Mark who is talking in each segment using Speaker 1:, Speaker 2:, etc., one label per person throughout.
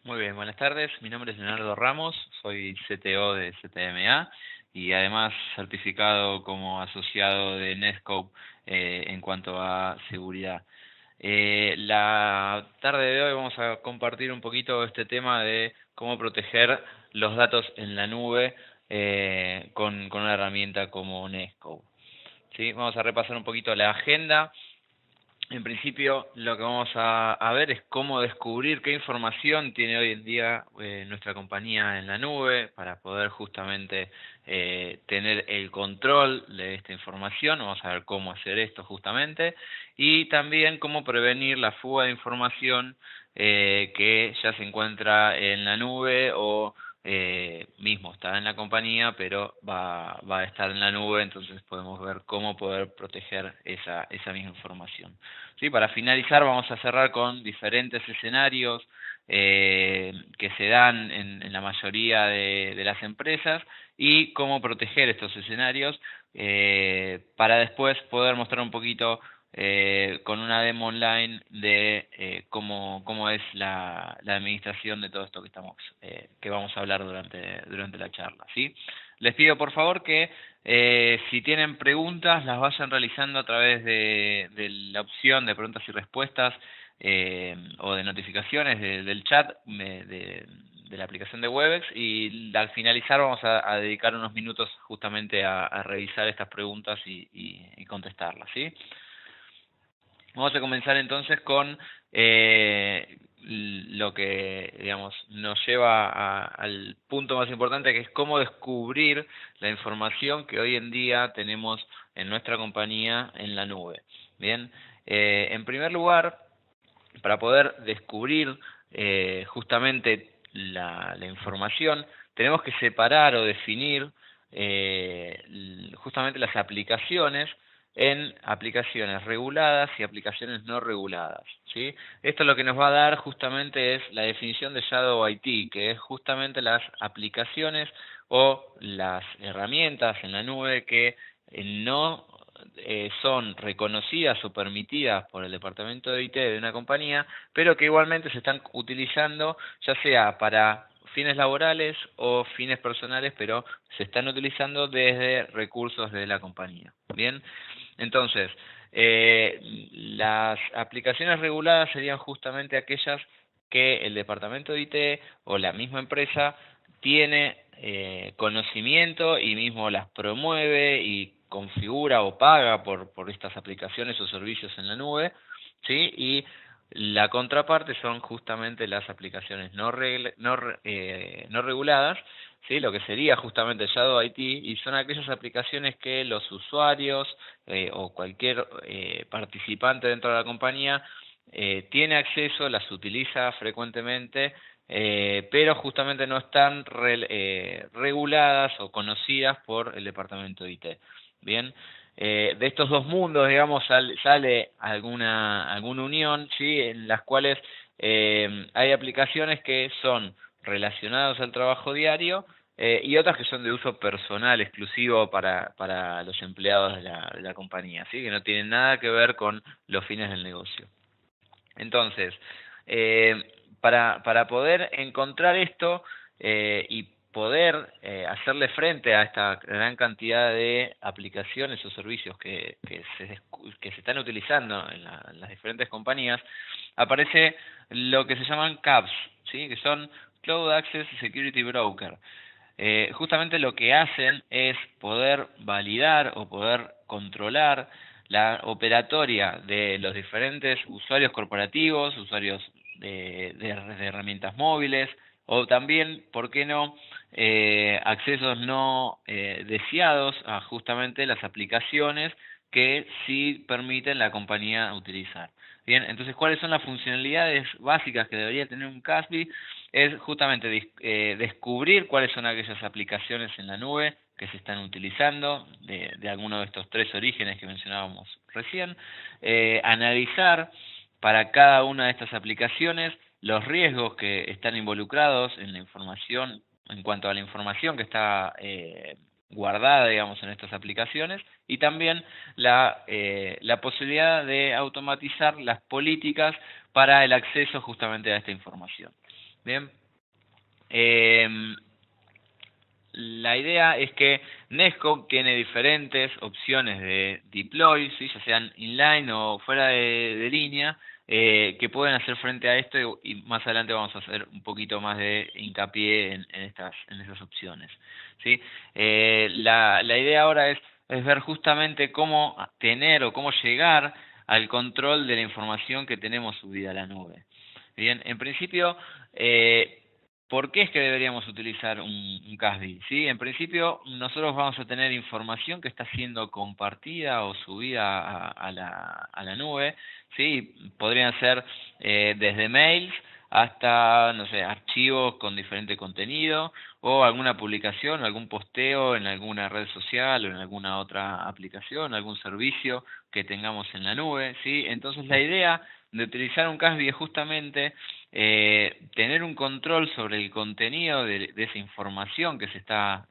Speaker 1: Muy bien, buenas tardes. Mi nombre es Leonardo Ramos, soy CTO de CTMA y además certificado como asociado de Netscope en cuanto a seguridad. La tarde de hoy vamos a compartir un poquito este tema de cómo proteger los datos en la nube con una herramienta como Netscope. ¿Sí? Vamos a repasar un poquito la agenda. En principio, lo que vamos a ver es cómo descubrir qué información tiene hoy en día nuestra compañía en la nube para poder justamente tener el control de esta información. Vamos a ver cómo hacer esto justamente y también cómo prevenir la fuga de información que ya se encuentra en la nube o mismo está en la compañía, pero va a estar en la nube, entonces podemos ver cómo poder proteger esa misma información. Sí, para finalizar vamos a cerrar con diferentes escenarios que se dan en la mayoría de las empresas y cómo proteger estos escenarios para después poder mostrar un poquito con una demo online de cómo es la administración de todo esto que vamos a hablar durante la charla, ¿sí? Les pido por favor que si tienen preguntas las vayan realizando a través de la opción de preguntas y respuestas o de notificaciones del chat de la aplicación de Webex, y al finalizar vamos a dedicar unos minutos justamente a revisar estas preguntas y contestarlas, ¿sí? Vamos a comenzar entonces con lo que, digamos, nos lleva al punto más importante, que es cómo descubrir la información que hoy en día tenemos en nuestra compañía en la nube. Bien, en primer lugar, para poder descubrir justamente la información, tenemos que separar o definir justamente las aplicaciones en aplicaciones reguladas y aplicaciones no reguladas, ¿sí? Esto lo que nos va a dar justamente es la definición de Shadow IT, que es justamente las aplicaciones o las herramientas en la nube que no son reconocidas o permitidas por el departamento de IT de una compañía, pero que igualmente se están utilizando ya sea para fines laborales o fines personales, pero se están utilizando desde recursos de la compañía. Bien, entonces, las aplicaciones reguladas serían justamente aquellas que el departamento de IT o la misma empresa tiene conocimiento y mismo las promueve y configura o paga por estas aplicaciones o servicios en la nube, ¿sí? Y la contraparte son justamente las aplicaciones no reguladas, ¿sí? Lo que sería justamente Shadow IT, y son aquellas aplicaciones que los usuarios o cualquier participante dentro de la compañía tiene acceso, las utiliza frecuentemente, pero justamente no están reguladas o conocidas por el departamento de IT. Bien, de estos dos mundos, digamos, sale alguna unión, ¿sí? En las cuales hay aplicaciones que son relacionadas al trabajo diario y otras que son de uso personal, exclusivo para los empleados de la compañía, ¿sí? Que no tienen nada que ver con los fines del negocio. Entonces, para poder encontrar esto y poder hacerle frente a esta gran cantidad de aplicaciones o servicios que se están utilizando en las diferentes compañías, aparece lo que se llaman CABs, ¿sí? Que son Cloud Access Security Broker. Justamente lo que hacen es poder validar o poder controlar la operatoria de los diferentes usuarios corporativos, usuarios de herramientas móviles, o también, ¿por qué no?, accesos no deseados a justamente las aplicaciones que sí permiten la compañía utilizar. Bien, entonces, ¿cuáles son las funcionalidades básicas que debería tener un CASB? Es justamente descubrir cuáles son aquellas aplicaciones en la nube que se están utilizando de alguno de estos tres orígenes que mencionábamos recién, analizar para cada una de estas aplicaciones los riesgos que están involucrados en la información, en cuanto a la información que está guardada, digamos, en estas aplicaciones, y también la posibilidad de automatizar las políticas para el acceso justamente a esta información. Bien. La idea es que Netscope tiene diferentes opciones de deploy, ¿sí? Ya sean inline o fuera de línea, que pueden hacer frente a esto y más adelante vamos a hacer un poquito más de hincapié en esas opciones, ¿sí? La idea ahora es ver justamente cómo tener o cómo llegar al control de la información que tenemos subida a la nube. Bien, en principio, ¿por qué es que deberíamos utilizar un CASB? ¿Sí? En principio, nosotros vamos a tener información que está siendo compartida o subida a la nube, ¿sí? Podrían ser desde mails hasta, no sé, archivos con diferente contenido o alguna publicación, algún posteo en alguna red social o en alguna otra aplicación, algún servicio que tengamos en la nube, ¿sí? Entonces la idea de utilizar un CASB es justamente tener un control sobre el contenido de esa información que se está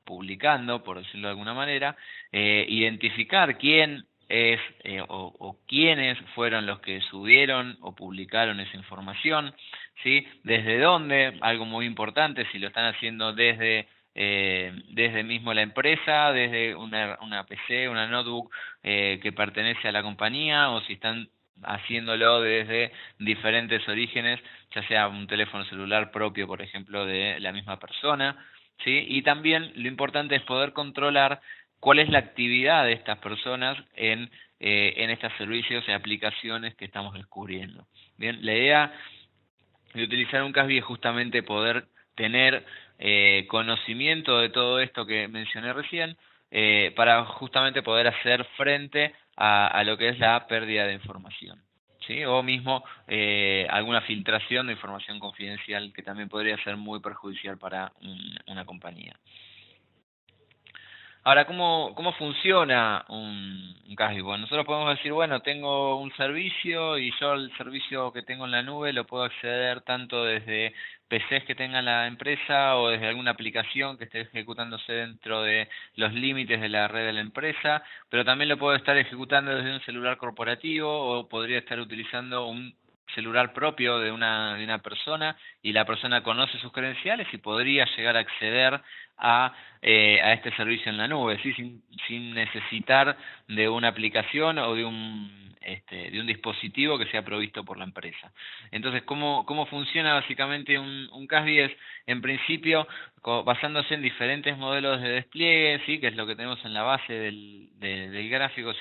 Speaker 1: publicando, por decirlo de alguna manera, identificar quién es o quiénes fueron los que subieron o publicaron esa información, ¿sí? Desde dónde, algo muy importante, si lo están haciendo desde mismo la empresa, desde una PC, una notebook que pertenece a la compañía, o si están haciéndolo desde diferentes orígenes, ya sea un teléfono celular propio, por ejemplo, de la misma persona, ¿sí? Y también lo importante es poder controlar cuál es la actividad de estas personas en estos servicios y aplicaciones que estamos descubriendo. Bien, la idea de utilizar un CASB es justamente poder tener conocimiento de todo esto que mencioné recién, para justamente poder hacer frente a lo que es la pérdida de información, ¿sí? O mismo alguna filtración de información confidencial que también podría ser muy perjudicial para una compañía. Ahora, ¿cómo funciona un CASB? Bueno, nosotros podemos decir, bueno, tengo un servicio y yo el servicio que tengo en la nube lo puedo acceder tanto desde PCs que tenga la empresa o desde alguna aplicación que esté ejecutándose dentro de los límites de la red de la empresa, pero también lo puedo estar ejecutando desde un celular corporativo o podría estar utilizando un celular propio de una persona y la persona conoce sus credenciales y podría llegar a acceder a este servicio en la nube, ¿sí? Sin necesitar de una aplicación o de un dispositivo que sea provisto por la empresa. Entonces, ¿cómo funciona básicamente un CASB? Es, en principio, basándose en diferentes modelos de despliegue, ¿sí? Que es lo que tenemos en la base del gráfico,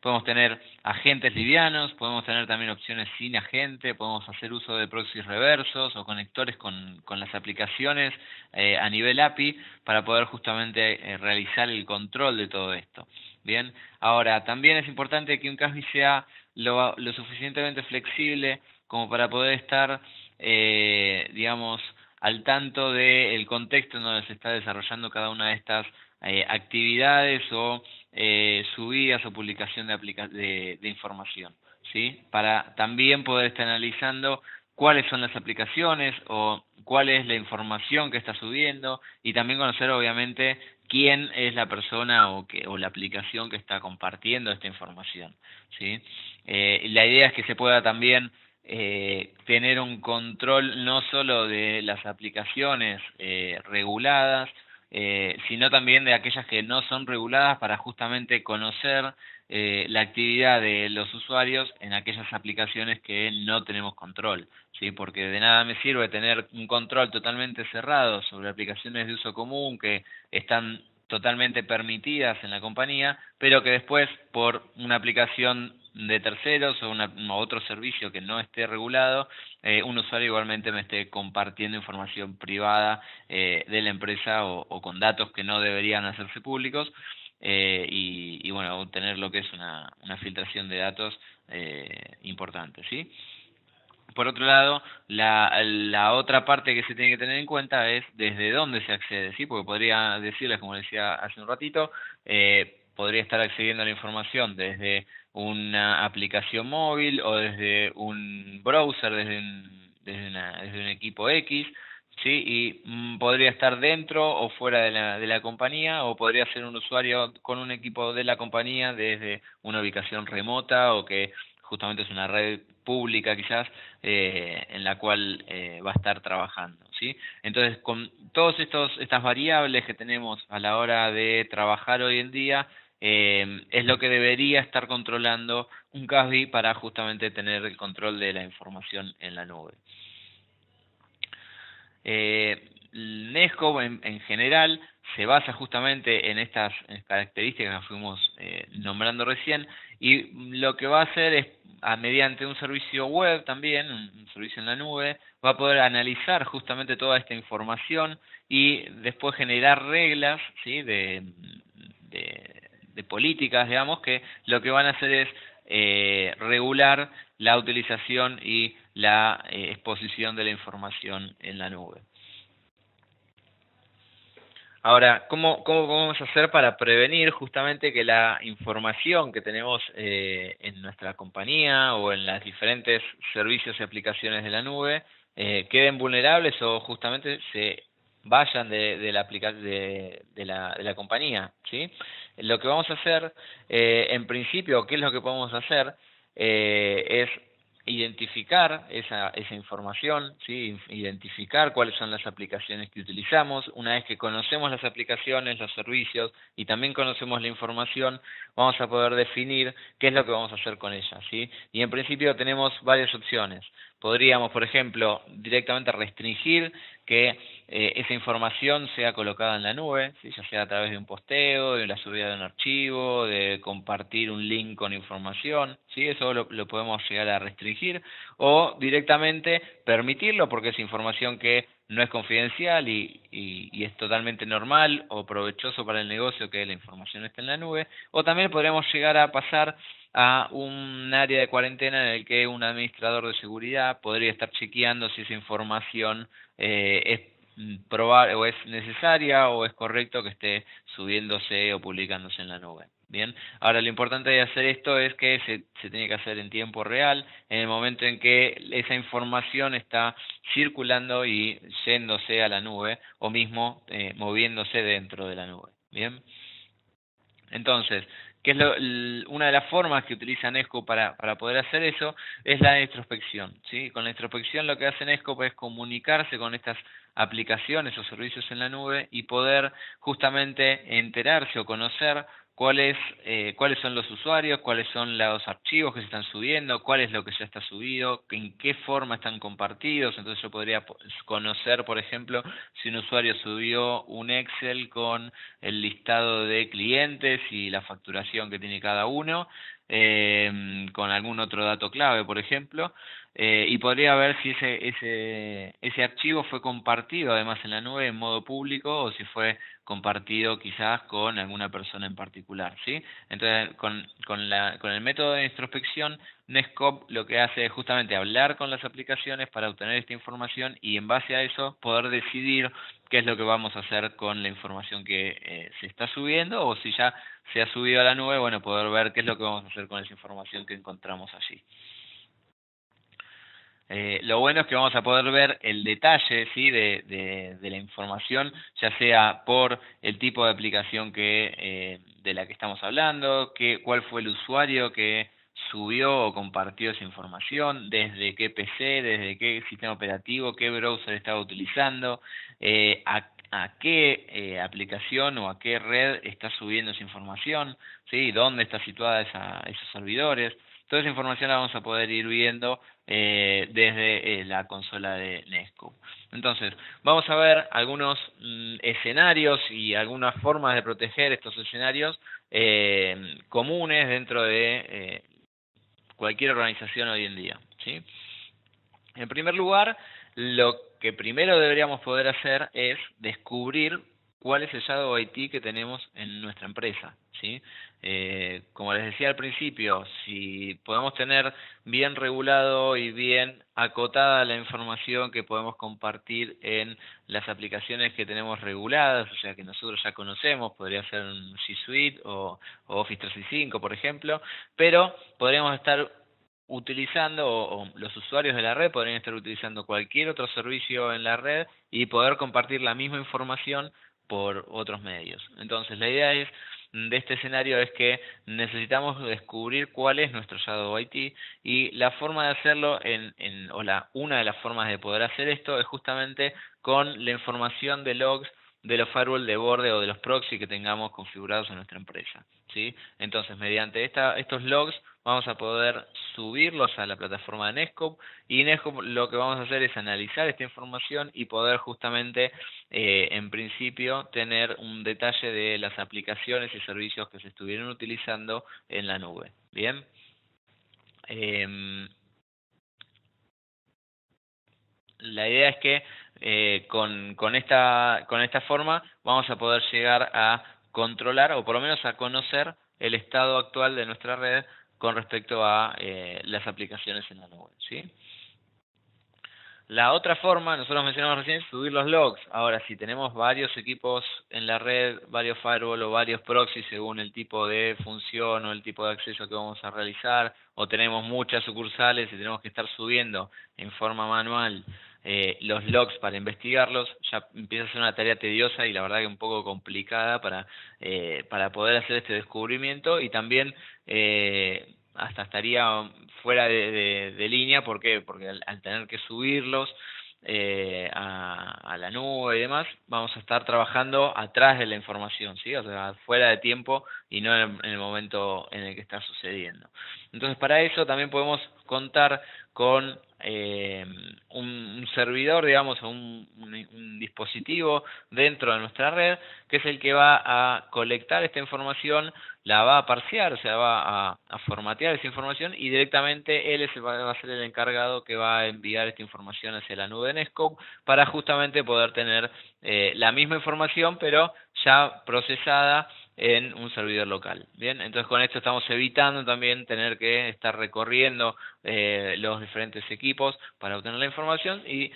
Speaker 1: podemos tener agentes livianos, podemos tener también opciones sin agente, podemos hacer uso de proxies reversos o conectores con las aplicaciones a nivel API para poder justamente realizar el control de todo esto. Bien, ahora también es importante que un CASB sea lo suficientemente flexible como para poder estar, digamos, al tanto del contexto en donde se está desarrollando cada una de estas actividades o subidas o publicación de información, ¿sí? Para también poder estar analizando cuáles son las aplicaciones o cuál es la información que está subiendo y también conocer obviamente quién es la persona o la aplicación que está compartiendo esta información, ¿sí? La idea es que se pueda también tener un control no solo de las aplicaciones reguladas, sino también de aquellas que no son reguladas para justamente conocer la actividad de los usuarios en aquellas aplicaciones que no tenemos control, ¿sí? Porque de nada me sirve tener un control totalmente cerrado sobre aplicaciones de uso común que están totalmente permitidas en la compañía, pero que después por una aplicación de terceros o otro servicio que no esté regulado, un usuario igualmente me esté compartiendo información privada de la empresa o con datos que no deberían hacerse públicos, y bueno, obtener lo que es una filtración de datos importante, ¿sí? Por otro lado, la otra parte que se tiene que tener en cuenta es desde dónde se accede, ¿sí? Porque podría decirles, como decía hace un ratito, podría estar accediendo a la información desde una aplicación móvil o desde un browser, desde un equipo X, ¿sí? Y podría estar dentro o fuera de la compañía, o podría ser un usuario con un equipo de la compañía desde una ubicación remota o que justamente es una red pública quizás, en la cual va a estar trabajando, ¿sí? Entonces, con todas estas variables que tenemos a la hora de trabajar hoy en día, es lo que debería estar controlando un CASB para justamente tener el control de la información en la nube. Netscope en general se basa justamente en estas características que fuimos nombrando recién, y lo que va a hacer es, mediante un servicio web también, un servicio en la nube, va a poder analizar justamente toda esta información y después generar reglas, ¿sí? de políticas, digamos, que lo que van a hacer es regular la utilización y la exposición de la información en la nube. Ahora, ¿cómo vamos a hacer para prevenir justamente que la información que tenemos en nuestra compañía o en las diferentes servicios y aplicaciones de la nube queden vulnerables o justamente se vayan de la compañía, ¿sí? Lo que vamos a hacer, en principio, ¿qué es lo que podemos hacer? Es identificar esa información, ¿sí? Identificar cuáles son las aplicaciones que utilizamos. Una vez que conocemos las aplicaciones, los servicios y también conocemos la información, vamos a poder definir qué es lo que vamos a hacer con ella, ¿sí? Y en principio tenemos varias opciones. Podríamos, por ejemplo, directamente restringir que esa información sea colocada en la nube, ¿sí? Ya sea a través de un posteo, de la subida de un archivo, de compartir un link con información, ¿sí? Eso lo podemos llegar a restringir, o directamente permitirlo porque es información que no es confidencial y es totalmente normal o provechoso para el negocio que la información esté en la nube, o también podríamos llegar a pasar a un área de cuarentena en el que un administrador de seguridad podría estar chequeando si esa información es probable o es necesaria o es correcto que esté subiéndose o publicándose en la nube. Bien, ahora lo importante de hacer esto es que se tiene que hacer en tiempo real, en el momento en que esa información está circulando y yéndose a la nube o mismo moviéndose dentro de la nube. Bien. Entonces, ¿qué es una de las formas que utiliza Netscope para poder hacer eso? Es la introspección, ¿sí? Con la introspección lo que hace Netscope es comunicarse con estas aplicaciones o servicios en la nube y poder justamente enterarse o conocer cuáles son los usuarios, cuáles son los archivos que se están subiendo, cuál es lo que ya está subido, en qué forma están compartidos. Entonces yo podría conocer, por ejemplo, si un usuario subió un Excel con el listado de clientes y la facturación que tiene cada uno, con algún otro dato clave, por ejemplo, y podría ver si ese archivo fue compartido además en la nube en modo público o si fue compartido quizás con alguna persona en particular, ¿sí? Entonces, con el método de introspección, Netscope lo que hace es justamente hablar con las aplicaciones para obtener esta información y en base a eso poder decidir qué es lo que vamos a hacer con la información que se está subiendo, o si ya se ha subido a la nube, bueno, poder ver qué es lo que vamos a hacer con esa información que encontramos allí. Lo bueno es que vamos a poder ver el detalle, ¿sí? de la información, ya sea por el tipo de aplicación de la que estamos hablando, cuál fue el usuario que subió o compartió esa información, desde qué PC, desde qué sistema operativo, qué browser estaba utilizando, a qué aplicación o a qué red está subiendo esa información, ¿sí? Dónde está situada esos servidores. Toda esa información la vamos a poder ir viendo desde la consola de Netscope. Entonces, vamos a ver algunos escenarios y algunas formas de proteger estos escenarios comunes dentro de cualquier organización hoy en día, ¿sí? En primer lugar, lo que primero deberíamos poder hacer es descubrir cuál es el shadow IT que tenemos en nuestra empresa, ¿sí? Como les decía al principio, si podemos tener bien regulado y bien acotada la información que podemos compartir en las aplicaciones que tenemos reguladas, o sea que nosotros ya conocemos, podría ser un G Suite o Office 365, por ejemplo, pero podríamos estar utilizando, o los usuarios de la red podrían estar utilizando cualquier otro servicio en la red y poder compartir la misma información por otros medios. Entonces, la idea es de este escenario es que necesitamos descubrir cuál es nuestro Shadow IT, y la forma de hacerlo una de las formas de poder hacer esto es justamente con la información de logs de los firewall de borde o de los proxy que tengamos configurados en nuestra empresa, ¿sí? Entonces, mediante estos logs vamos a poder subirlos a la plataforma de Netskope, y Netskope lo que vamos a hacer es analizar esta información y poder justamente, en principio, tener un detalle de las aplicaciones y servicios que se estuvieron utilizando en la nube. Bien. La idea es que con esta forma vamos a poder llegar a controlar, o por lo menos a conocer, el estado actual de nuestra red con respecto a las aplicaciones en la nube, ¿sí? La otra forma, nosotros mencionamos recién, subir los logs. Ahora, si tenemos varios equipos en la red, varios firewall o varios proxies según el tipo de función o el tipo de acceso que vamos a realizar, o tenemos muchas sucursales y tenemos que estar subiendo en forma manual los logs para investigarlos, ya empieza a ser una tarea tediosa y la verdad que un poco complicada para poder hacer este descubrimiento, y también hasta estaría fuera de línea. ¿Por qué? Porque al tener que subirlos a la nube y demás, vamos a estar trabajando atrás de la información, ¿sí? O sea, fuera de tiempo y no en el momento en el que está sucediendo. Entonces, para eso también podemos contar con un servidor, digamos, un dispositivo dentro de nuestra red, que es el que va a colectar esta información, la va a parsear, o sea, va a formatear esa información, y directamente él va a ser el encargado que va a enviar esta información hacia la nube de Netskope para justamente poder tener la misma información, pero ya procesada en un servidor local. Bien, entonces con esto estamos evitando también tener que estar recorriendo los diferentes equipos para obtener la información, y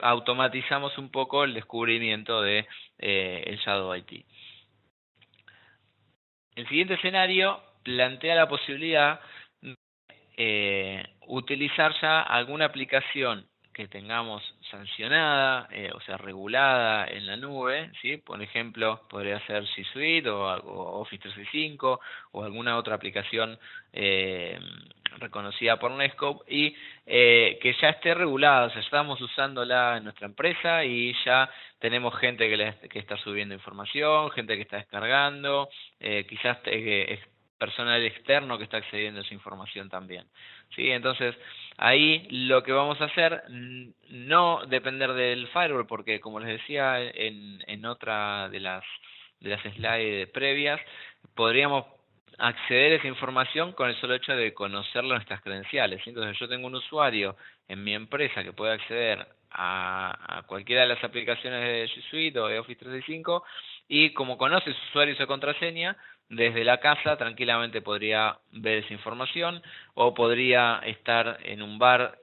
Speaker 1: automatizamos un poco el descubrimiento de el Shadow IT. El siguiente escenario plantea la posibilidad de utilizar ya alguna aplicación que tengamos sancionada, o sea, regulada en la nube, ¿sí? Por ejemplo, podría ser G Suite o Office 365 o alguna otra aplicación reconocida por Netskope, y que ya esté regulada, o sea, estamos usándola en nuestra empresa y ya tenemos gente que está subiendo información, gente que está descargando, quizás personal externo que está accediendo a esa información también, ¿sí? Entonces, ahí lo que vamos a hacer, no depender del firewall, porque como les decía en otra de las slides previas, podríamos acceder a esa información con el solo hecho de conocer nuestras credenciales. Entonces, yo tengo un usuario en mi empresa que puede acceder a cualquiera de las aplicaciones de G Suite o de Office 365, y como conoce su usuario y su contraseña, desde la casa tranquilamente podría ver esa información, o podría estar en un bar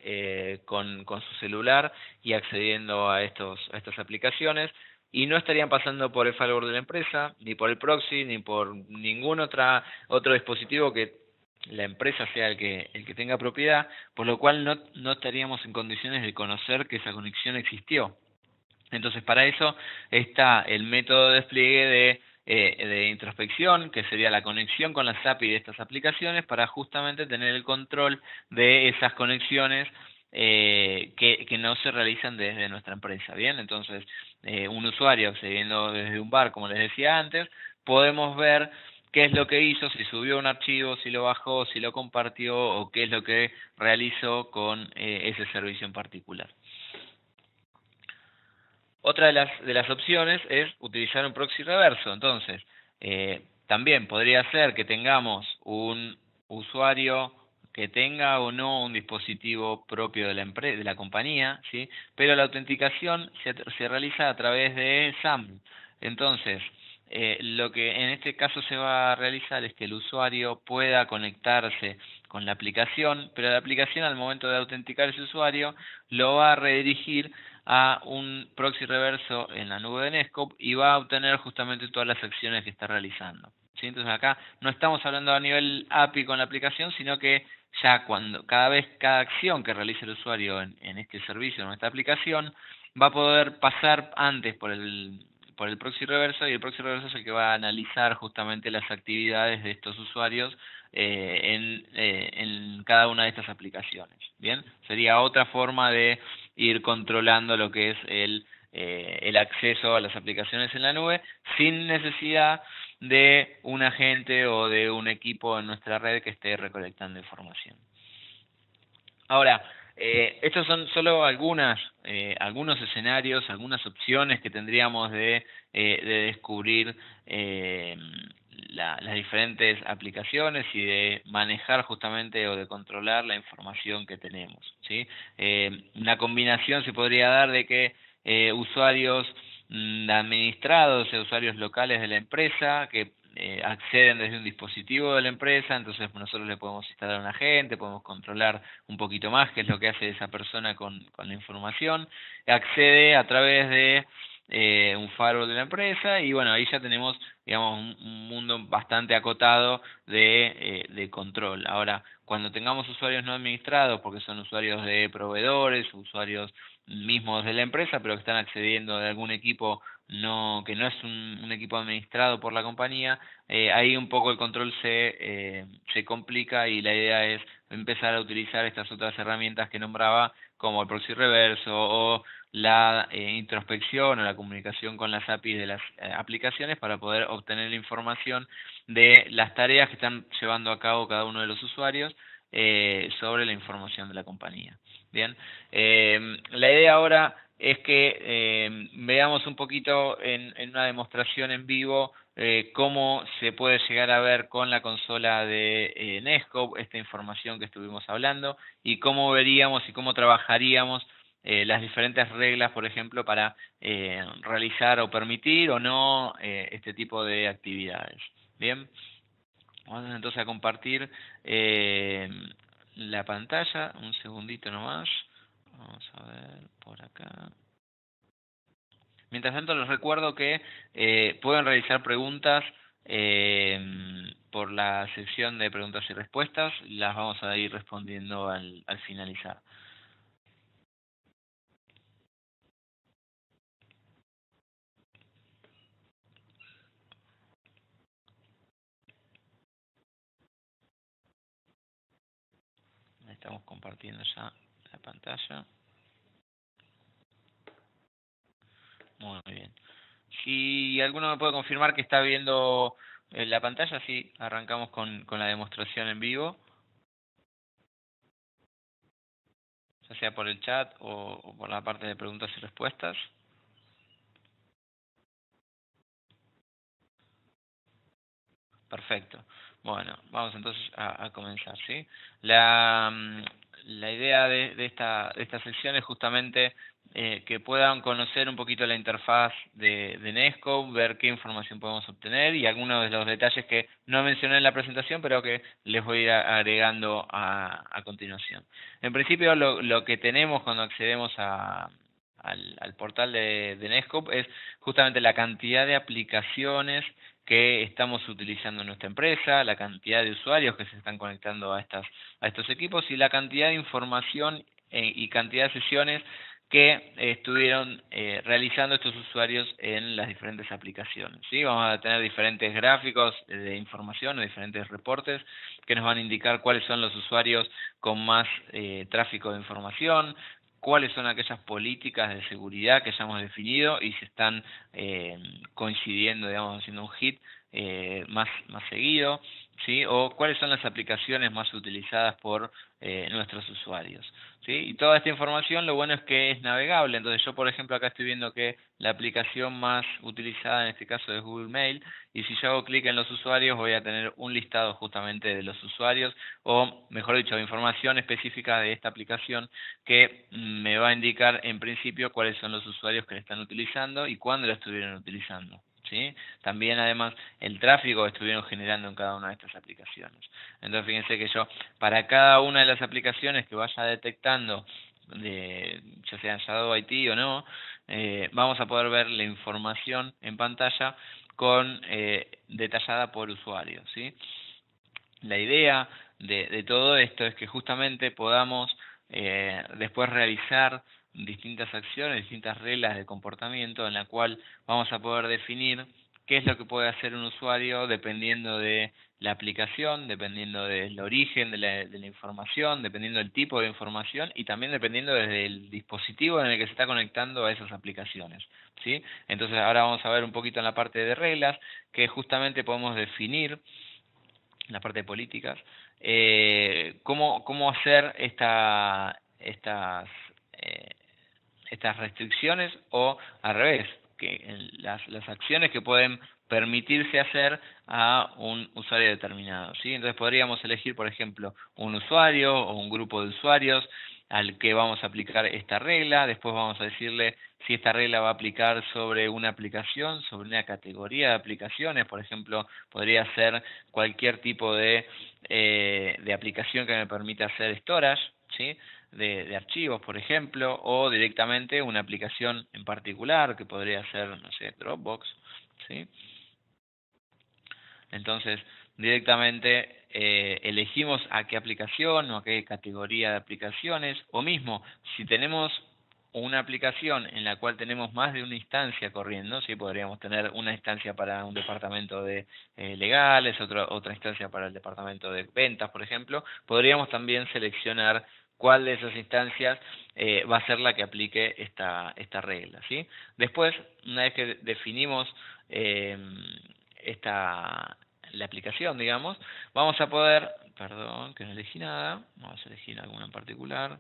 Speaker 1: con su celular y accediendo a estas aplicaciones, y no estarían pasando por el firewall de la empresa, ni por el proxy, ni por ningún otro dispositivo que la empresa sea el que tenga propiedad, por lo cual no estaríamos en condiciones de conocer que esa conexión existió. Entonces, para eso está el método de despliegue de introspección, que sería la conexión con las API de estas aplicaciones, para justamente tener el control de esas conexiones que no se realizan desde nuestra empresa. Bien, entonces, un usuario accediendo desde un bar, como les decía antes, podemos ver qué es lo que hizo, si subió un archivo, si lo bajó, si lo compartió, o qué es lo que realizó con ese servicio en particular. Otra de las opciones es utilizar un proxy reverso. Entonces, también podría ser que tengamos un usuario que tenga o no un dispositivo propio de la compañía, ¿sí? Pero la autenticación se realiza a través de SAML. Entonces, lo que en este caso se va a realizar es que el usuario pueda conectarse con la aplicación, pero la aplicación, al momento de autenticar ese usuario, lo va a redirigir a un proxy reverso en la nube de Netskope, y va a obtener justamente todas las acciones que está realizando, ¿sí? Entonces acá no estamos hablando a nivel API con la aplicación, sino que ya cada acción que realice el usuario en este servicio, en esta aplicación, va a poder pasar antes por el proxy reverso, y el proxy reverso es el que va a analizar justamente las actividades de estos usuarios en cada una de estas aplicaciones. Bien, sería otra forma de ir controlando lo que es el acceso a las aplicaciones en la nube sin necesidad de un agente o de un equipo en nuestra red que esté recolectando información. Ahora, estos son solo algunos escenarios, algunas opciones que tendríamos de descubrir las diferentes aplicaciones y de manejar justamente o de controlar la información que tenemos, ¿sí? Una combinación se podría dar de que usuarios administrados, usuarios locales de la empresa que acceden desde un dispositivo de la empresa, entonces nosotros le podemos instalar un agente, podemos controlar un poquito más qué es lo que hace esa persona con la información, accede a través de un firewall de la empresa y bueno, ahí ya tenemos, digamos, un mundo bastante acotado de control. Ahora, cuando tengamos usuarios no administrados, porque son usuarios de proveedores, usuarios mismos de la empresa, pero que están accediendo de algún equipo que no es un equipo administrado por la compañía, ahí un poco el control se complica y la idea es empezar a utilizar estas otras herramientas que nombraba, como el proxy reverso o la introspección o la comunicación con las APIs de las aplicaciones para poder obtener la información de las tareas que están llevando a cabo cada uno de los usuarios sobre la información de la compañía. Bien, la idea ahora es que veamos un poquito en una demostración en vivo cómo se puede llegar a ver con la consola de Netscope esta información que estuvimos hablando y cómo veríamos y cómo trabajaríamos las diferentes reglas, por ejemplo, para realizar o permitir o no este tipo de actividades. Bien, vamos entonces a compartir la pantalla, un segundito nomás. Vamos a ver por acá. Mientras tanto, les recuerdo que pueden realizar preguntas por la sección de preguntas y respuestas. Las vamos a ir respondiendo al finalizar. Estamos compartiendo ya la pantalla. Muy bien. Si alguno me puede confirmar que está viendo la pantalla, sí, arrancamos con la demostración en vivo, ya sea por el chat o por la parte de preguntas y respuestas. Perfecto. Bueno, vamos entonces a comenzar, ¿sí? La idea de esta sección es justamente que puedan conocer un poquito la interfaz de Netscope, ver qué información podemos obtener y algunos de los detalles que no mencioné en la presentación, pero que les voy a ir agregando a continuación. En principio, lo que tenemos cuando accedemos al portal de Netscope es justamente la cantidad de aplicaciones que estamos utilizando en nuestra empresa, la cantidad de usuarios que se están conectando a estos equipos y la cantidad de información y cantidad de sesiones que estuvieron realizando estos usuarios en las diferentes aplicaciones, ¿sí? Vamos a tener diferentes gráficos de información o diferentes reportes que nos van a indicar cuáles son los usuarios con más tráfico de información, cuáles son aquellas políticas de seguridad que ya hemos definido y si están coincidiendo, digamos, haciendo un hit más seguido, ¿sí? O cuáles son las aplicaciones más utilizadas por nuestros usuarios, ¿sí? Y toda esta información, lo bueno es que es navegable. Entonces yo, por ejemplo, acá estoy viendo que la aplicación más utilizada en este caso es Google Mail, y si yo hago clic en los usuarios voy a tener un listado justamente de los usuarios, o mejor dicho, información específica de esta aplicación que me va a indicar en principio cuáles son los usuarios que la están utilizando y cuándo la estuvieron utilizando, ¿sí? También además el tráfico que estuvieron generando en cada una de estas aplicaciones. Entonces fíjense que yo para cada una de las aplicaciones que vaya detectando, ya sea Shadow IT o no, vamos a poder ver la información en pantalla con detallada por usuario, ¿sí? La idea de todo esto es que justamente podamos después realizar distintas acciones, distintas reglas de comportamiento en la cual vamos a poder definir qué es lo que puede hacer un usuario dependiendo de la aplicación, dependiendo del origen de la información, dependiendo del tipo de información y también dependiendo del dispositivo en el que se está conectando a esas aplicaciones, ¿sí? Entonces ahora vamos a ver un poquito en la parte de reglas, que justamente podemos definir, en la parte de políticas, cómo hacer eh, estas restricciones o al revés, las acciones que pueden permitirse hacer a un usuario determinado, ¿sí? Entonces podríamos elegir, por ejemplo, un usuario o un grupo de usuarios al que vamos a aplicar esta regla, después vamos a decirle si esta regla va a aplicar sobre una aplicación, sobre una categoría de aplicaciones, por ejemplo, podría ser cualquier tipo de aplicación que me permita hacer storage, ¿sí? De archivos, por ejemplo, o directamente una aplicación en particular, que podría ser, no sé, Dropbox, ¿sí? Entonces, directamente elegimos a qué aplicación o a qué categoría de aplicaciones, o mismo, si tenemos una aplicación en la cual tenemos más de una instancia corriendo, ¿sí? Podríamos tener una instancia para un departamento de legales, otra instancia para el departamento de ventas, por ejemplo, podríamos también seleccionar cuál de esas instancias va a ser la que aplique esta regla, ¿sí? Después, una vez que definimos eh, la aplicación, digamos, vamos a poder, perdón, que no elegí nada, vamos a elegir alguna en particular.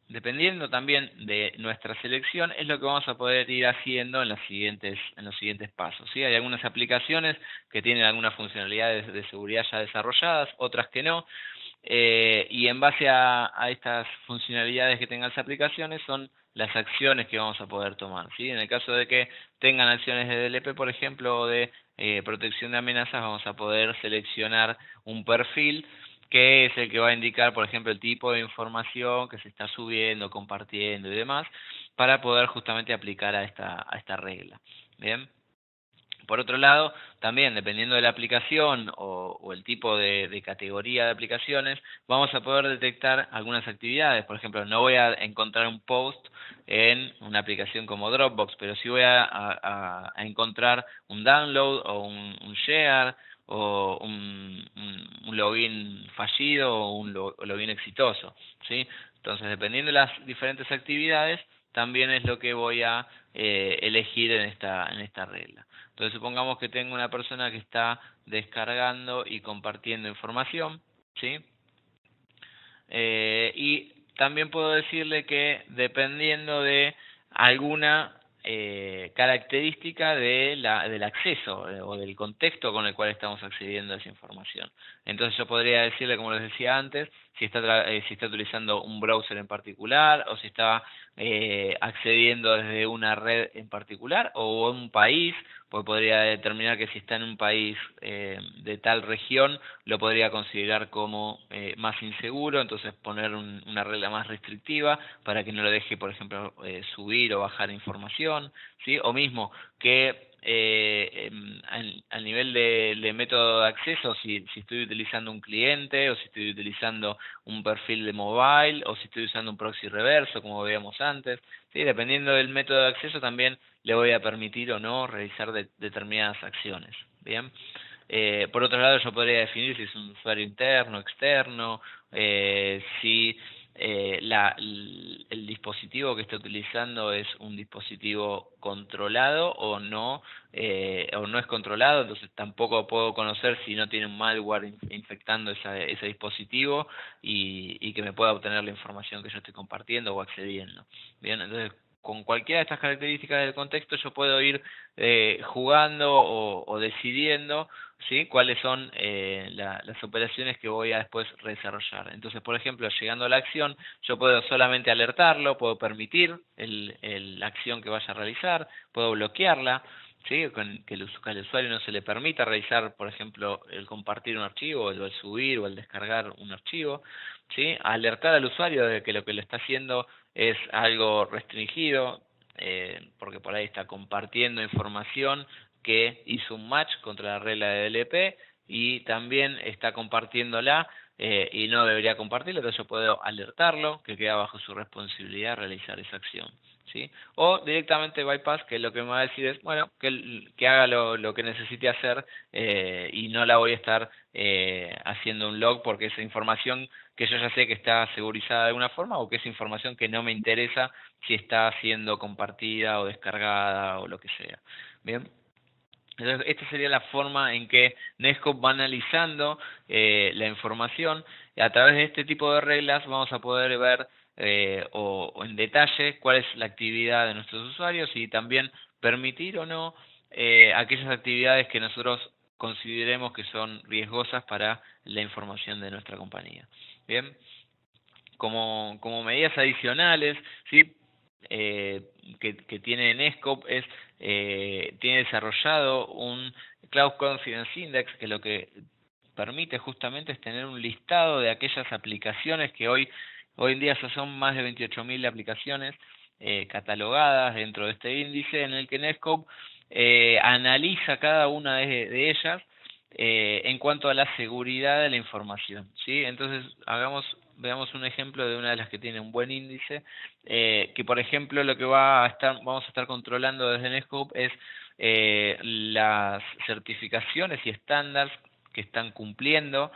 Speaker 1: Dependiendo también de nuestra selección, es lo que vamos a poder ir haciendo en los siguientes pasos, ¿sí? Hay algunas aplicaciones que tienen algunas funcionalidades de seguridad ya desarrolladas, otras que no, y en base a estas funcionalidades que tengan las aplicaciones son las acciones que vamos a poder tomar, ¿sí? En el caso de que tengan acciones de DLP, por ejemplo, o de protección de amenazas, vamos a poder seleccionar un perfil que es el que va a indicar, por ejemplo, el tipo de información que se está subiendo, compartiendo y demás, para poder justamente aplicar a esta regla. Bien. Por otro lado, también dependiendo de la aplicación o el tipo de categoría de aplicaciones, vamos a poder detectar algunas actividades. Por ejemplo, no voy a encontrar un post en una aplicación como Dropbox, pero sí voy a encontrar un download o un share o un login fallido o un login exitoso, ¿sí? Entonces, dependiendo de las diferentes actividades, también es lo que voy a elegir en esta regla. Entonces supongamos que tengo una persona que está descargando y compartiendo información, ¿sí? Y también puedo decirle que dependiendo de alguna característica del acceso o del contexto con el cual estamos accediendo a esa información. Entonces yo podría decirle, como les decía antes, si está utilizando un browser en particular o si está accediendo desde una red en particular o un país, pues podría determinar que si está en un país de tal región lo podría considerar como más inseguro, entonces poner una regla más restrictiva para que no lo deje, por ejemplo, subir o bajar información, ¿sí? O mismo que al nivel de método de acceso, si estoy utilizando un cliente o si estoy utilizando un perfil de mobile o si estoy usando un proxy reverso, como veíamos antes, ¿sí? Dependiendo del método de acceso también le voy a permitir o no realizar determinadas acciones, ¿bien? Por otro lado, yo podría definir si es un usuario interno, externo, si el dispositivo que está utilizando es un dispositivo controlado o no es controlado, entonces tampoco puedo conocer si no tiene un malware infectando ese dispositivo y que me pueda obtener la información que yo estoy compartiendo o accediendo. Bien, entonces con cualquiera de estas características del contexto yo puedo ir jugando o decidiendo, ¿sí? Cuáles son las operaciones que voy a después desarrollar. Entonces, por ejemplo, llegando a la acción, yo puedo solamente alertarlo, puedo permitir la acción que vaya a realizar, puedo bloquearla, ¿sí? Que al usuario no se le permita realizar, por ejemplo, el compartir un archivo, o el subir o el descargar un archivo, ¿sí? Alertar al usuario de que lo que le está haciendo es algo restringido, porque por ahí está compartiendo información que hizo un match contra la regla de DLP y también está compartiéndola y no debería compartirlo, entonces yo puedo alertarlo, que queda bajo su responsabilidad realizar esa acción, ¿sí? O directamente bypass, que lo que me va a decir es, bueno, que haga lo que necesite hacer, y no la voy a estar haciendo un log porque esa información que yo ya sé que está segurizada de alguna forma, o que es información que no me interesa si está siendo compartida o descargada o lo que sea. Bien. Entonces, esta sería la forma en que Netscope va analizando la información. Y a través de este tipo de reglas vamos a poder ver o en detalle cuál es la actividad de nuestros usuarios y también permitir o no aquellas actividades que nosotros consideremos que son riesgosas para la información de nuestra compañía. Bien, como medidas adicionales, ¿sí? Que tiene Netscope es tiene desarrollado un Cloud Confidence Index, que lo que permite justamente es tener un listado de aquellas aplicaciones que hoy en día ya son más de 28.000 aplicaciones catalogadas dentro de este índice, en el que Netscope analiza cada una de ellas en cuanto a la seguridad de la información, ¿sí? Entonces, veamos un ejemplo de una de las que tiene un buen índice, que por ejemplo lo que vamos a estar controlando desde Netscope es las certificaciones y estándares que están cumpliendo,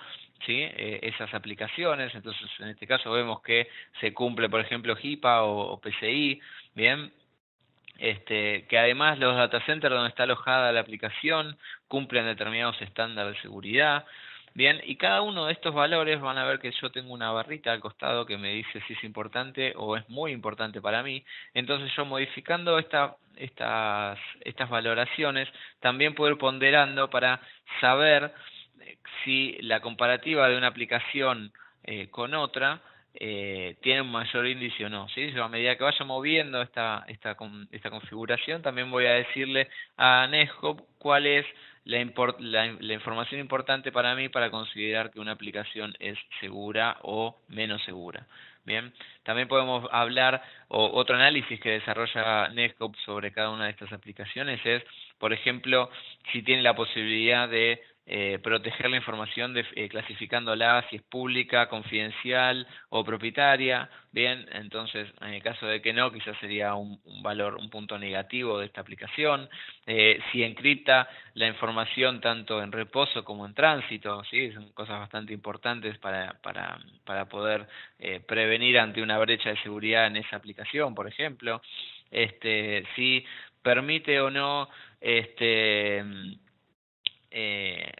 Speaker 1: ¿sí? Esas aplicaciones. Entonces, en este caso vemos que se cumple, por ejemplo, HIPAA o PCI, ¿bien? Que además los data centers donde está alojada la aplicación cumplen determinados estándares de seguridad. Bien, y cada uno de estos valores van a ver que yo tengo una barrita al costado que me dice si es importante o es muy importante para mí. Entonces yo modificando estas valoraciones también puedo ir ponderando para saber si la comparativa de una aplicación con otra tiene un mayor índice o no, ¿sí? Yo a medida que vaya moviendo esta configuración, también voy a decirle a Netscope cuál es la información importante para mí para considerar que una aplicación es segura o menos segura. Bien, también podemos hablar, o otro análisis que desarrolla Netscope sobre cada una de estas aplicaciones es, por ejemplo, si tiene la posibilidad de proteger la información clasificándola si es pública, confidencial o propietaria. Bien, entonces en el caso de que no, quizás sería un valor, un punto negativo de esta aplicación. Si encripta la información tanto en reposo como en tránsito, ¿sí? Son cosas bastante importantes para poder prevenir ante una brecha de seguridad en esa aplicación, por ejemplo. Si permite o no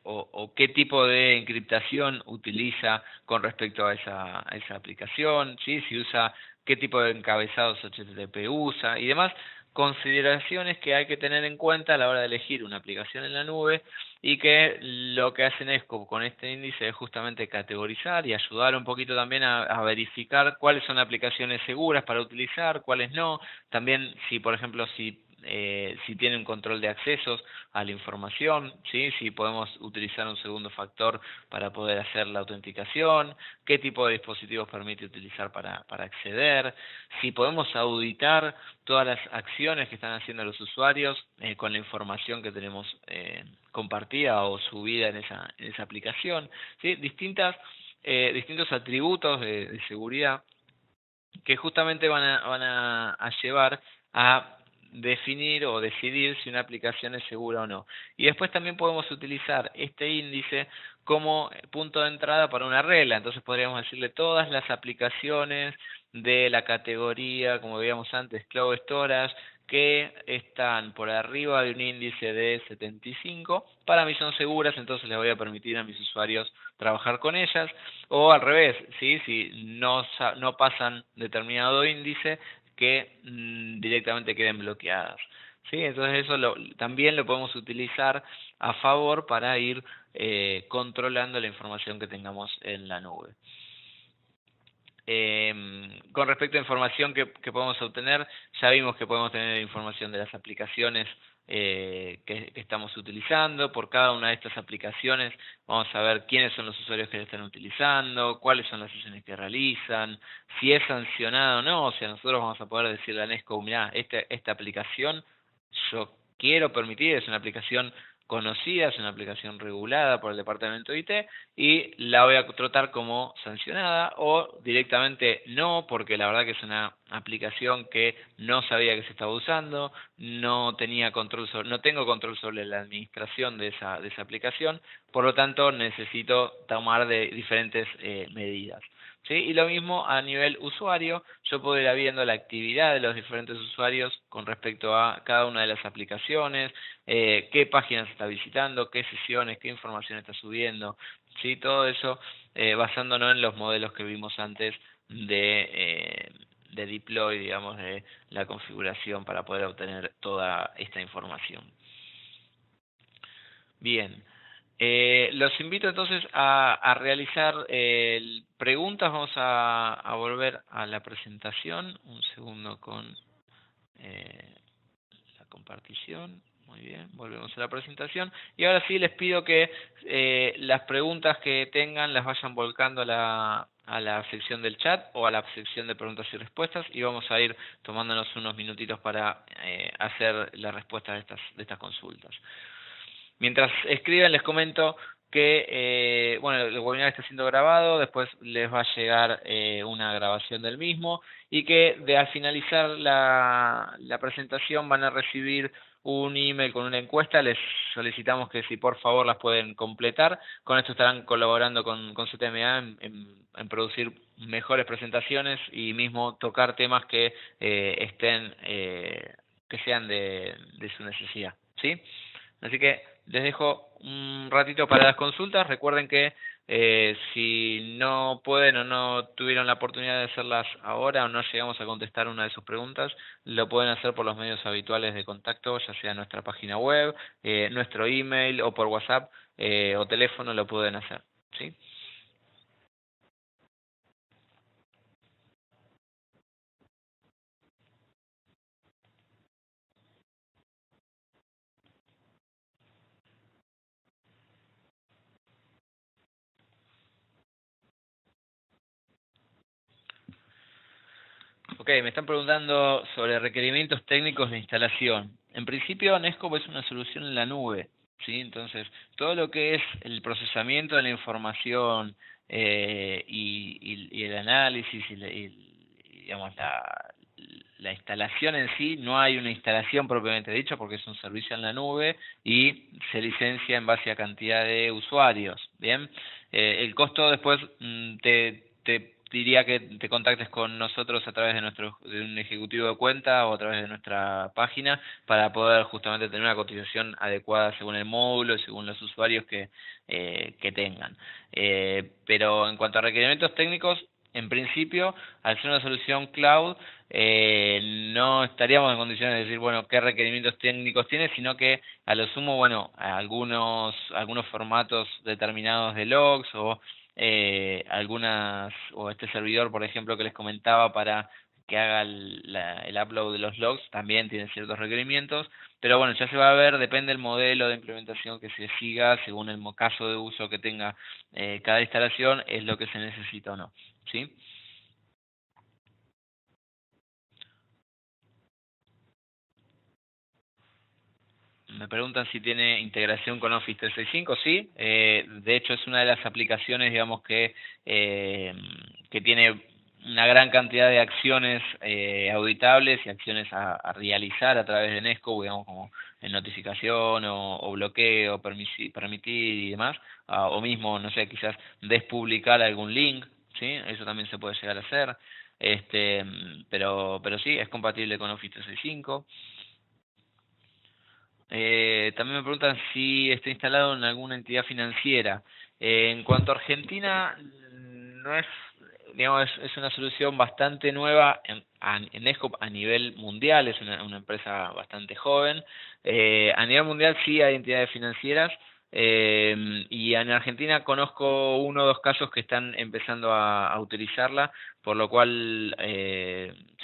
Speaker 1: o qué tipo de encriptación utiliza con respecto a esa aplicación, ¿sí? Si usa, qué tipo de encabezados HTTP usa y demás consideraciones que hay que tener en cuenta a la hora de elegir una aplicación en la nube, y que lo que hacen es con este índice es justamente categorizar y ayudar un poquito también a verificar cuáles son aplicaciones seguras para utilizar, cuáles no. También si, por ejemplo, si tiene un control de accesos a la información, ¿sí? Si podemos utilizar un segundo factor para poder hacer la autenticación, qué tipo de dispositivos permite utilizar para acceder, si podemos auditar todas las acciones que están haciendo los usuarios con la información que tenemos compartida o subida en esa aplicación, ¿sí? Distintos atributos de seguridad que justamente van a llevar a definir o decidir si una aplicación es segura o no. Y después también podemos utilizar este índice como punto de entrada para una regla. Entonces podríamos decirle todas las aplicaciones de la categoría, como veíamos antes, Cloud Storage, que están por arriba de un índice de 75, para mí son seguras, entonces les voy a permitir a mis usuarios trabajar con ellas. O al revés, ¿sí? Si no pasan determinado índice, que directamente queden bloqueadas, ¿sí? Entonces eso también lo podemos utilizar a favor para ir controlando la información que tengamos en la nube. Con respecto a información que podemos obtener, ya vimos que podemos tener información de las aplicaciones que estamos utilizando. Por cada una de estas aplicaciones vamos a ver quiénes son los usuarios que la están utilizando, cuáles son las sesiones que realizan, si es sancionada o no. O sea, nosotros vamos a poder decirle a Netscope, mirá, esta aplicación yo quiero permitir, es una aplicación conocida, es una aplicación regulada por el departamento de IT y la voy a tratar como sancionada o directamente no, porque la verdad que es una aplicación que no sabía que se estaba usando, no tenía control no tengo control sobre la administración de esa aplicación, por lo tanto necesito tomar de diferentes medidas. ¿Sí? Y lo mismo a nivel usuario, yo puedo ir viendo la actividad de los diferentes usuarios con respecto a cada una de las aplicaciones, qué páginas está visitando, qué sesiones, qué información está subiendo, ¿sí? Todo eso basándonos en los modelos que vimos antes de deploy, digamos, de la configuración para poder obtener toda esta información. Bien. Los invito entonces a realizar preguntas. Vamos a volver a la presentación. Un segundo con la compartición. Muy bien, volvemos a la presentación. Y ahora sí les pido que las preguntas que tengan las vayan volcando a la sección del chat o a la sección de preguntas y respuestas y vamos a ir tomándonos unos minutitos para hacer la respuesta de estas consultas. Mientras escriben les comento que bueno, el webinar está siendo grabado, después les va a llegar una grabación del mismo y que al finalizar la presentación van a recibir un email con una encuesta. Les solicitamos que si por favor las pueden completar. Con esto estarán colaborando con CTMA en producir mejores presentaciones y mismo tocar temas que que sean de su necesidad, ¿sí? Así que les dejo un ratito para las consultas. Recuerden que si no pueden o no tuvieron la oportunidad de hacerlas ahora o no llegamos a contestar una de sus preguntas, lo pueden hacer por los medios habituales de contacto, ya sea nuestra página web, nuestro email o por WhatsApp o teléfono lo pueden hacer, ¿sí? Ok, me están preguntando sobre requerimientos técnicos de instalación. En principio, Nescope es una solución en la nube, ¿sí? Entonces, todo lo que es el procesamiento de la información y el análisis digamos, la instalación en sí, no hay una instalación propiamente dicha porque es un servicio en la nube y se licencia en base a cantidad de usuarios, ¿bien? El costo después te diría que te contactes con nosotros a través de un ejecutivo de cuenta o a través de nuestra página para poder justamente tener una cotización adecuada según el módulo y según los usuarios que tengan. Pero en cuanto a requerimientos técnicos, en principio, al ser una solución cloud, no estaríamos en condiciones de decir, bueno, qué requerimientos técnicos tiene, sino que a lo sumo, bueno, algunos formatos determinados de logs o o este servidor, por ejemplo, que les comentaba para que haga el upload de los logs, también tiene ciertos requerimientos, pero bueno, ya se va a ver, depende del modelo de implementación que se siga, según el caso de uso que tenga cada instalación, es lo que se necesita o no, ¿sí? Me preguntan si tiene integración con Office 365, sí. De hecho, es una de las aplicaciones, digamos, que tiene una gran cantidad de acciones auditables y acciones a realizar a través de Nesco, digamos, como en notificación o bloqueo, permitir y demás. O mismo, no sé, quizás despublicar algún link, ¿sí? Eso también se puede llegar a hacer. Pero sí, es compatible con Office 365. También me preguntan si está instalado en alguna entidad financiera. En cuanto a Argentina, no es, digamos, es una solución bastante nueva en Escop a nivel mundial, es una empresa bastante joven. A nivel mundial sí hay entidades financieras, y en Argentina conozco uno o dos casos que están empezando a utilizarla, por lo cual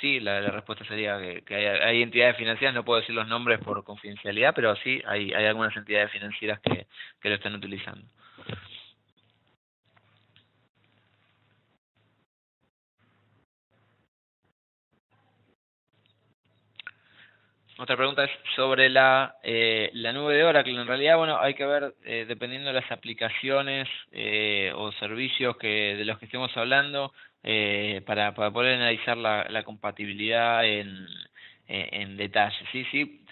Speaker 1: sí, la respuesta sería que hay entidades financieras, no puedo decir los nombres por confidencialidad, pero sí hay algunas entidades financieras que lo están utilizando. Otra pregunta es sobre la nube de Oracle. En realidad, bueno, hay que ver, dependiendo de las aplicaciones o servicios de los que estemos hablando, para poder analizar la compatibilidad en detalle. Sí, sí,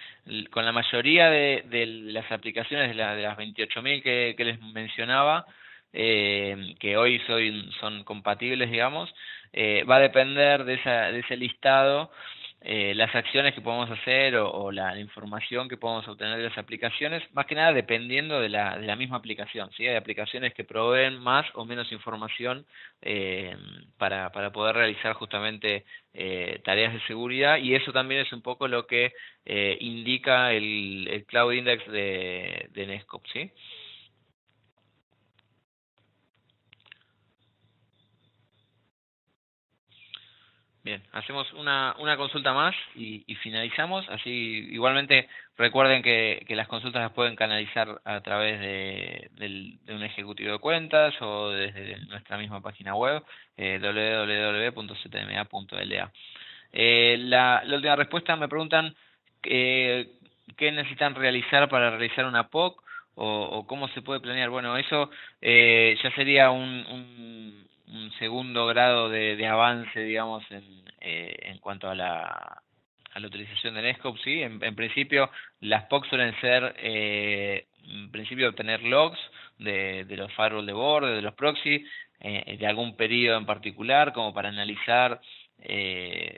Speaker 1: con la mayoría de las aplicaciones, de las 28.000 que les mencionaba, que hoy son compatibles, digamos, va a depender de ese listado, las acciones que podemos hacer o la información que podemos obtener de las aplicaciones, más que nada dependiendo de la misma aplicación, ¿sí? Hay aplicaciones que proveen más o menos información para poder realizar justamente tareas de seguridad, y eso también es un poco lo que indica el Cloud Index de Netscope, ¿sí? Bien, hacemos una consulta más y finalizamos. Así, igualmente, recuerden que las consultas las pueden canalizar a través de un ejecutivo de cuentas o desde nuestra misma página web, www.ctma.la. La última respuesta, me preguntan eh, qué necesitan realizar para realizar una POC o cómo se puede planear. Bueno, eso ya sería un segundo grado de avance, digamos, en cuanto a la utilización de Netscope, ¿sí? En principio, las POC suelen ser, en principio, obtener logs de los firewall de borde, de los proxy, de algún periodo en particular, como para analizar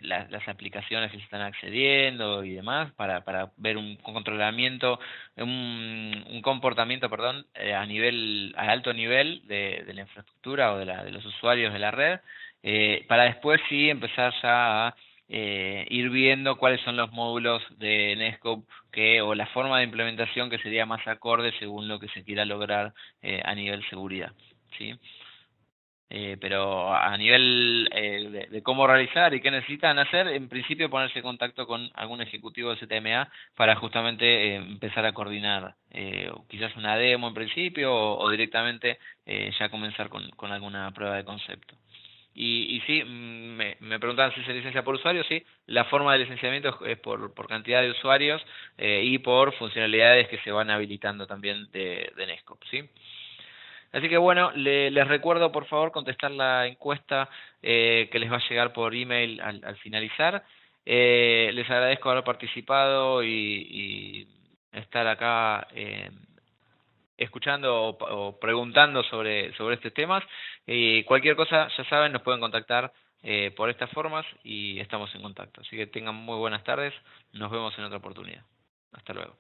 Speaker 1: las aplicaciones que se están accediendo y demás, para ver un controlamiento, un comportamiento, perdón, a alto nivel de la infraestructura o de los usuarios de la red, para después sí empezar ya a ir viendo cuáles son los módulos de Netscope o la forma de implementación que sería más acorde según lo que se quiera lograr a nivel seguridad, ¿sí? Pero a nivel de cómo realizar y qué necesitan hacer, en principio ponerse en contacto con algún ejecutivo de CTMA para justamente empezar a coordinar quizás una demo en principio o directamente ya comenzar con alguna prueba de concepto. Y sí, me preguntaban si se licencia por usuario. Sí, la forma de licenciamiento es por cantidad de usuarios y por funcionalidades que se van habilitando también de Netscope, ¿sí? Así que bueno, les recuerdo por favor contestar la encuesta que les va a llegar por email al finalizar. Les agradezco haber participado y estar acá escuchando o preguntando sobre estos temas. Cualquier cosa, ya saben, nos pueden contactar por estas formas y estamos en contacto. Así que tengan muy buenas tardes. Nos vemos en otra oportunidad. Hasta luego.